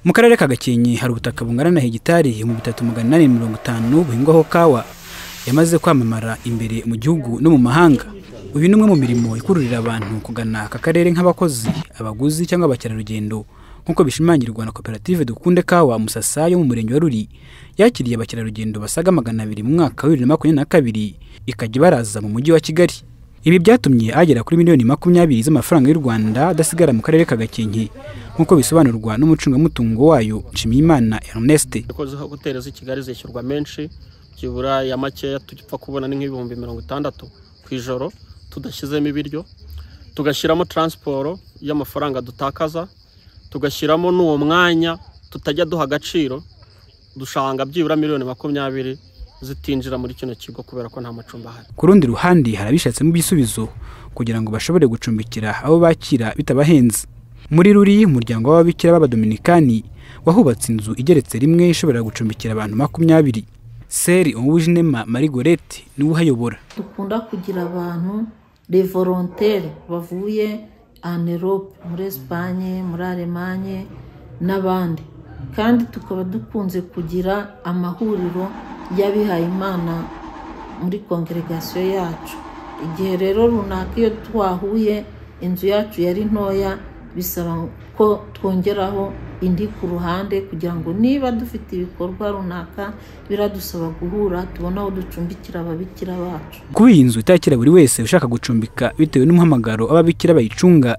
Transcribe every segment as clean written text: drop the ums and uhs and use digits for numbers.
Mu karere ka Gakenke hari ubutaka bungana na hegitari 3850 buhingwaho kawa yamaze kwamamara imbere mu gihugu no mu mahanga. Uyu ni umwe mu mirimo ikururira abantu kugana aka karere nk'abakozi, abaguzi cyangwa abakerarugendo, nkuko bishimangirwa na koperative Dukunde Kawa Musasa yo mu murenge wa Ruli yakiriye abakerarugendo basaga 200 mu mwaka wa 2022 ikajya baraza mu mujyi wa Kigali. Ibi byatumye agera kuri miliyoni 20 z'amafaranga y'u Rwanda adasigara mu karere ka Gakenke, nkuko bisobanurwa n'umucungamutungo wayo Nshimiyimana Ernest. Hoteli z'i Kigali zishyurwa menshi, kibura ya make tugipfa kubona ni nk'ibihumbi 60 ku ijoro tudashyizemo ibiryo, tugashyiramo transport y'amafaranga dutakaza, tugashyiramo n'uwo mwanya tutajya duha agaciro, dushanga byibura miliyoni 20 zitinjira muri kino kigo kubera ko nta macumbi ahari. Ku rundi ruhande harabishatse mu bisubizo kugira ngo bashobore gucumbikira abo bakira bitabahenze. Muri Ruli umuryango w'ababikira b'abadominikani wahubatse inzu igeretse rimwe ishobora gucumbikira abantu 20. Seri Umujinema Marigorete ni uhayobora. Dukunda kugira abantu les volontaires bavuye en Europe, muri Espagne, muri Allemagne n'abandi, kandi tukaba dukunze kugira amahuriro y'abihaye Imana muri congregation yacu. Igihe rero runaka iyo twahuye inzu yacu yari ntoya, bisaba ko twongeraho indi ku ruhande kugira ngo niba dufite ibikorwa runaka biradusaba guhura tubona aho ducumbikira ababikira bacu. Kuba iyi nzu itakira buri wese ushaka gucumbika bitewe n'umuhamagaro ababikira bayicunga,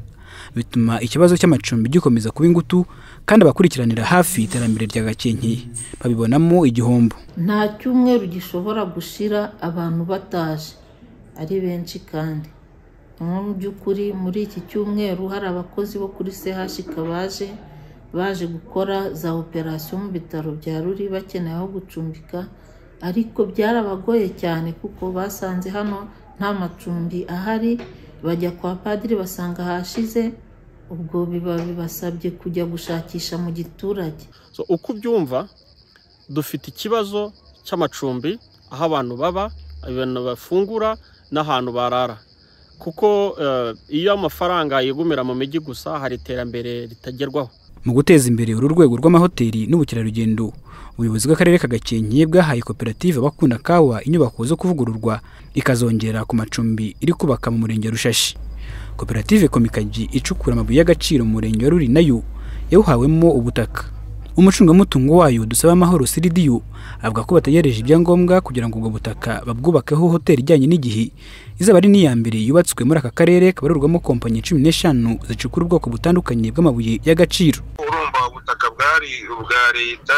bituma ikibazo cy'amacumbi gikomeza kuba ingutu, kandi abakurikiranira hafi iterambere rya Gakenke babibonamo igihombo. Nta cyumweru gishobora gushira abantu bataje ari benshi, kandi mu by'ukuri muri iki cyumweru hari abakozi bo kuri CHK baje gukora za operation mu bitaro bya Ruli bakeneye aho gucumbika, ariko byarabagoye cyane kuko basanze hano nta macumbi ahari, bajya kwa padiri basanga hashize, ubwo bibasabye kujya gushakisha mu giturage. So uko byumva dufite ikibazo cy'amacumbi aho abantu baba, abantu bafungura n'ahantu barara, kuko iyo amafaranga yigumira mu mijyi gusa hari iterambere ritagerwaho. Mu guteza imbere uru rwego rw'amahoteli n'ubukerarugendo, ubuyobozi bw'akarere ka Gakenke bwahaye koperative Bakunda Kawa inyubako zo kuvugururwa ikazongera ku macumbi iri kubaka mu murenge wa Rushashi. Koperative Komikaji icukura amabuye y'agaciro mu murenge wa Ruli nayo yawuhawemo ubutaka. Umucungamutungo wayo Dusaba Amahoro Siridiyo avuga ko bategereje ibyangombwa kugira ngo ubwo butaka babwubakeho hoteli ijyanye n'igihe izaba ari n'iya mbere yubatswe muri aka karere kabarurwamo kompanyi 15 zicukura ubwoko butandukanye bw'amabuye y'agaciro. Urumva ubutaka bwari ubwa leta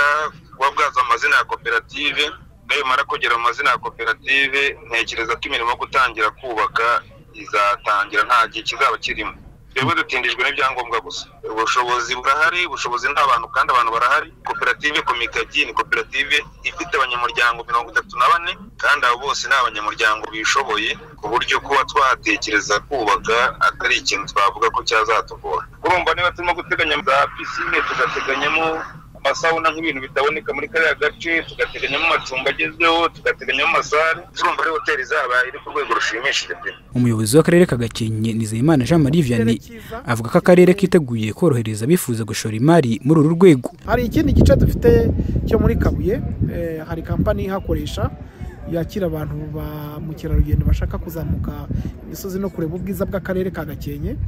wabwaza amazina ya koperative, nayo mara kugera amazina ya koperative ntekereza ko imirimo gutangira kubaka izatangira nta gihe kizaba kirimo. Twebwe dutindijwe n'ibyangombwa gusa. Ubushobozi burahari, ubushobozi nta bantu kandi abantu barahari. Koperative Komikaji ni koperative ifite abanyamuryango 34 kandi abo bose ni abanyamuryango bishoboye, ku buryo kuba twatekereza kubaka atari ikintu twavuga ko cyazatugora. Urumva niba turimo guteganya za piscine, tugateganyamo amasawuna nk'ibintu bitaboneka muri kariya gace, tugateganyamo amacumbi agezweho, tugateganyamo amasare, turumva ari hoteli zaba iri ku rwego rushimishije pe. Umuyobozi w'akarere ka Gakenke Nizeyimana Jean Marie Vianney avuga ko akarere kiteguye korohereza bifuza gushora imari muri uru rwego. Hari ikindi gice dufite cyo muri Kabuye, hari kampani ihakoresha yakira abantu ba mukerarugendo bashaka kuzamuka imisozi no kureba ubwiza bw'akarere ka Gakenke.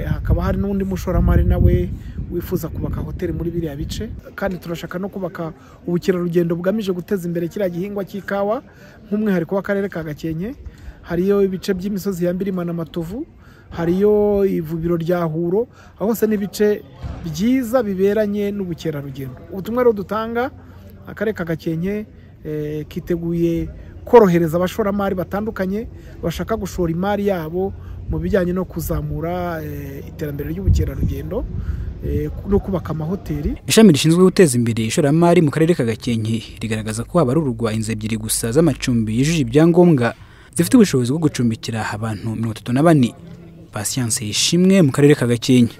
Hakaba hari n'undi mushoramari nawe wifuza kubaka hoteli muri biriya bice, kandi turashaka no kubaka ubukerarugendo bugamije guteza imbere kiriya gihingwa cy'ikawa nk'umwihariko w'akarere ka Gakenke. Hariyo ibice by'imisozi ya Mbirima na Matovu, hariyo ivubiro rya Huro, aho hose n'ibice byiza biberanye n'ubukerarugendo. Ubutumwa rero dutanga akarere ka Gakenke kiteguye korohereza abashoramari batandukanye bashaka gushora imari yabo mu bijyanye no kuzamura iterambere ry'ubukerarugendo no kubaka amahoteli. Ishami rishinzwe guteza imbere ishoramari mu karere ka Gakenke rigaragaza ko habarurwa inzu 2 gusa z'amacumbi yujuje ibyangombwa zifite ubushobozi bwo gucumbikira abantu 34. Patience Ishimwe mu karere ka Gakenke.